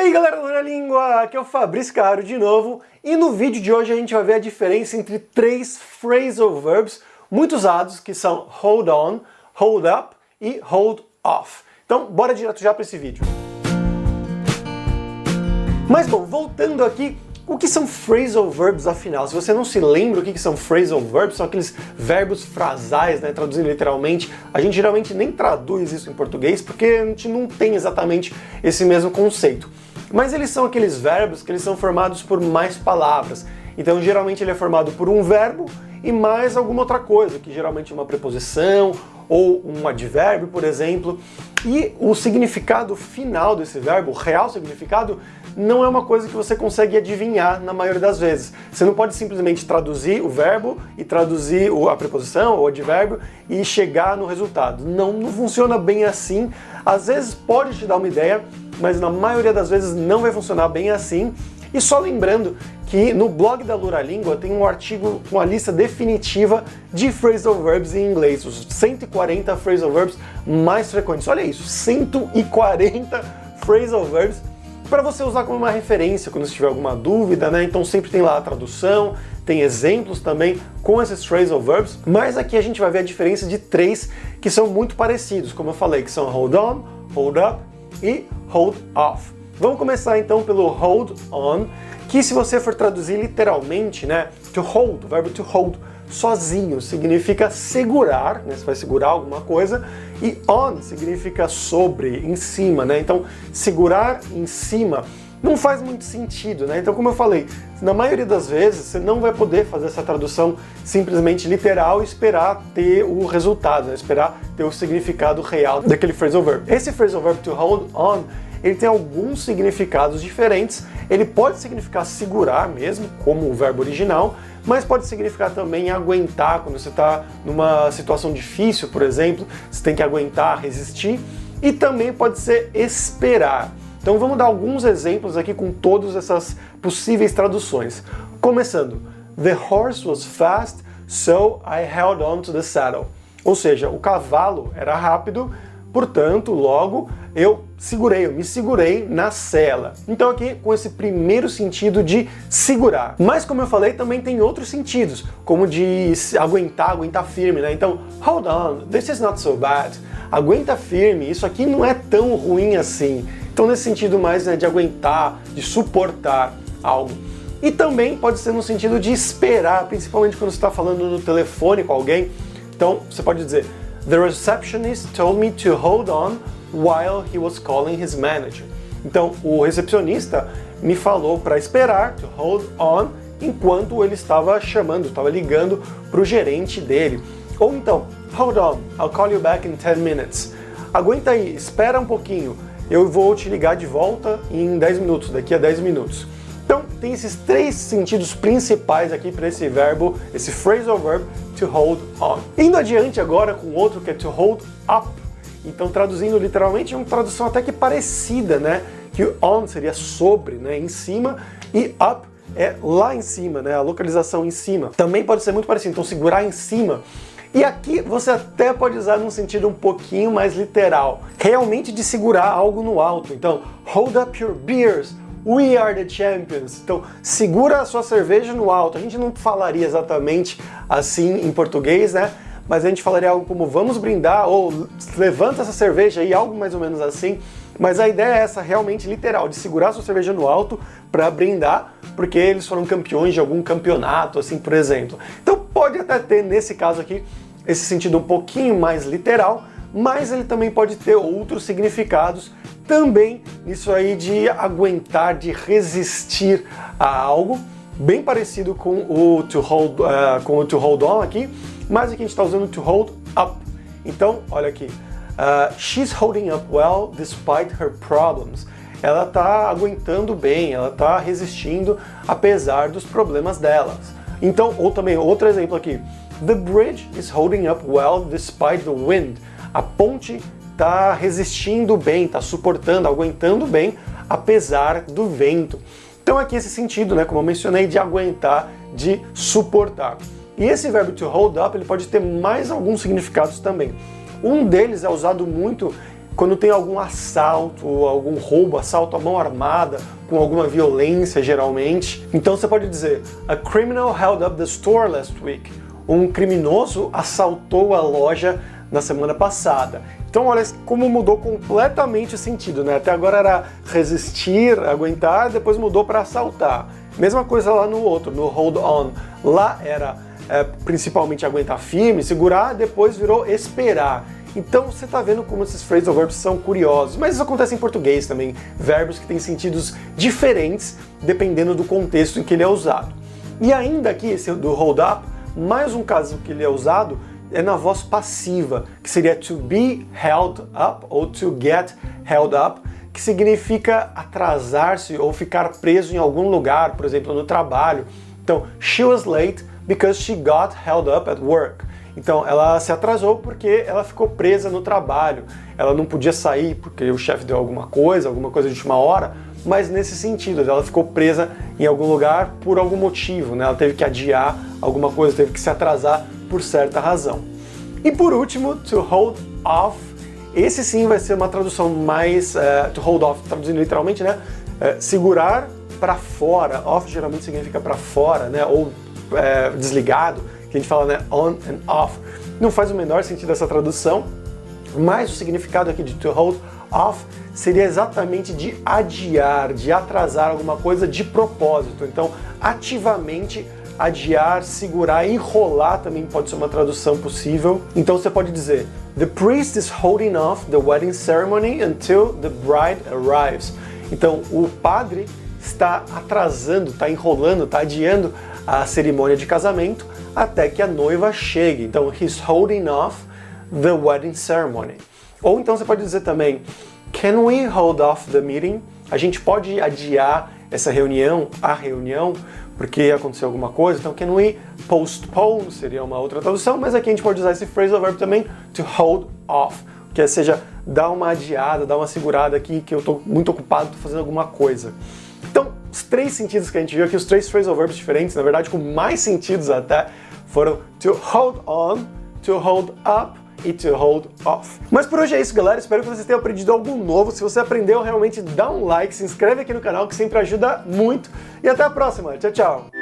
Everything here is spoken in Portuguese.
aí galera da língua, aqui é o Fabrício Carraro de novo e no vídeo de hoje a gente vai ver a diferença entre três phrasal verbs muito usados que são hold on, hold up e hold off. Então bora direto já para esse vídeo. Mas bom, voltando aqui, o que são phrasal verbs afinal? Se você não se lembra o que são phrasal verbs, são aqueles verbos frasais, né, traduzindo literalmente. A gente geralmente nem traduz isso em português porque a gente não tem exatamente esse mesmo conceito. Mas eles são aqueles verbos que eles são formados por mais palavras. Então geralmente ele é formado por um verbo e mais alguma outra coisa, que geralmente é uma preposição ou um advérbio, por exemplo. E o significado final desse verbo, o real significado, não é uma coisa que você consegue adivinhar na maioria das vezes. Você não pode simplesmente traduzir o verbo e traduzir a preposição ou o advérbio e chegar no resultado. Não funciona bem assim. Às vezes pode te dar uma ideia, mas na maioria das vezes não vai funcionar bem assim. E só lembrando que no blog da Luralíngua tem um artigo com a lista definitiva de phrasal verbs em inglês, os 140 phrasal verbs mais frequentes. Olha isso, 140 phrasal verbs para você usar como uma referência quando você tiver alguma dúvida, né? Então sempre tem lá a tradução, tem exemplos também com esses phrasal verbs, mas aqui a gente vai ver a diferença de três que são muito parecidos, como eu falei, que são hold on, hold up e hold off. Vamos começar então pelo hold on, que se você for traduzir literalmente, né, to hold, o verbo to hold, sozinho significa segurar, né, você vai segurar alguma coisa, e on significa sobre, em cima, né, então segurar em cima não faz muito sentido, né, então como eu falei, na maioria das vezes você não vai poder fazer essa tradução simplesmente literal e esperar ter o resultado, né, esperar ter o significado real daquele phrasal verb. Esse phrasal verb to hold on, ele tem alguns significados diferentes. Ele pode significar segurar mesmo, como o verbo original, mas pode significar também aguentar, quando você está numa situação difícil, por exemplo, você tem que aguentar, resistir, e também pode ser esperar. Então vamos dar alguns exemplos aqui com todas essas possíveis traduções. Começando, the horse was fast, so I held on to the saddle. Ou seja, o cavalo era rápido, portanto, logo eu me segurei na sela. Então aqui com esse primeiro sentido de segurar. Mas como eu falei, também tem outros sentidos, como de aguentar firme, né? Então, hold on, this is not so bad. Aguenta firme, isso aqui não é tão ruim assim. Então nesse sentido mais, né, de aguentar, de suportar algo. E também pode ser no sentido de esperar, principalmente quando você está falando no telefone com alguém. Então você pode dizer, the receptionist told me to hold on while he was calling his manager. Então, o recepcionista me falou para esperar, to hold on, enquanto ele estava ligando para o gerente dele. Ou então, hold on, I'll call you back in 10 minutes. Aguenta aí, espera um pouquinho, eu vou te ligar de volta em 10 minutos, daqui a 10 minutos. Então, tem esses três sentidos principais aqui para esse verbo, esse phrasal verb, to hold on. Indo adiante agora com outro que é to hold up. Então, traduzindo literalmente, é uma tradução até que parecida, né? Que o on seria sobre, né? Em cima, e up é lá em cima, né? A localização em cima. Também pode ser muito parecido, então segurar em cima. E aqui você até pode usar num sentido um pouquinho mais literal, realmente de segurar algo no alto. Então, hold up your beers, we are the champions. Então, segura a sua cerveja no alto. A gente não falaria exatamente assim em português, né? Mas a gente falaria algo como vamos brindar, ou levanta essa cerveja aí, algo mais ou menos assim. Mas a ideia é essa, realmente literal, de segurar a sua cerveja no alto para brindar, porque eles foram campeões de algum campeonato, assim, por exemplo. Então pode até ter, nesse caso aqui, esse sentido um pouquinho mais literal, mas ele também pode ter outros significados também nisso aí de aguentar, de resistir a algo, bem parecido com o to hold on aqui, mas aqui a gente está usando to hold up. Então, olha aqui, she's holding up well despite her problems. Ela está aguentando bem, ela está resistindo apesar dos problemas delas. Então, ou também outro exemplo aqui, the bridge is holding up well despite the wind. A ponte está resistindo bem, está suportando, aguentando bem, apesar do vento. Então aqui esse sentido, né, como eu mencionei, de aguentar, de suportar. E esse verbo to hold up, ele pode ter mais alguns significados também. Um deles é usado muito quando tem algum assalto, algum roubo, assalto à mão armada, com alguma violência geralmente. Então você pode dizer, a criminal held up the store last week. Um criminoso assaltou a loja na semana passada. Então olha como mudou completamente o sentido, né? Até agora era resistir, aguentar, depois mudou para assaltar. Mesma coisa lá no outro, no hold on. Lá era principalmente aguentar firme, segurar, depois virou esperar. Então você está vendo como esses phrasal verbs são curiosos, mas isso acontece em português também, verbos que têm sentidos diferentes dependendo do contexto em que ele é usado. E ainda aqui, esse do hold up, mais um caso que ele é usado é na voz passiva, que seria to be held up ou to get held up, que significa atrasar-se ou ficar preso em algum lugar, por exemplo, no trabalho. Então, she was late because she got held up at work. Então, ela se atrasou porque ela ficou presa no trabalho. Ela não podia sair porque o chefe deu alguma coisa de última hora, mas nesse sentido, ela ficou presa em algum lugar por algum motivo, né? Ela teve que adiar alguma coisa, teve que se atrasar por certa razão. E por último, to hold off. Esse sim vai ser uma tradução mais to hold off, traduzindo literalmente, né? Segurar para fora. Off geralmente significa para fora, né? Ou desligado, que a gente fala, né? On and off. Não faz o menor sentido essa tradução, mas o significado aqui de to hold off seria exatamente de adiar, de atrasar alguma coisa de propósito. Então, ativamente adiar, segurar, enrolar também pode ser uma tradução possível. Então você pode dizer, the priest is holding off the wedding ceremony until the bride arrives. Então o padre está atrasando, está enrolando, está adiando a cerimônia de casamento até que a noiva chegue. Então he's holding off the wedding ceremony. Ou então você pode dizer também, can we hold off the meeting? A gente pode adiar essa reunião, a reunião, porque aconteceu alguma coisa. Então, can we postpone seria uma outra tradução, mas aqui a gente pode usar esse phrasal verb também, to hold off, que seja dar uma adiada, dar uma segurada aqui, que eu estou muito ocupado, estou fazendo alguma coisa. Então, os três sentidos que a gente viu aqui, os três phrasal verbs diferentes, na verdade com mais sentidos até, foram to hold on, to hold up e to hold off. Mas por hoje é isso, galera. Espero que vocês tenham aprendido algo novo. Se você aprendeu, realmente dá um like, se inscreve aqui no canal que sempre ajuda muito. E até a próxima. Tchau, tchau!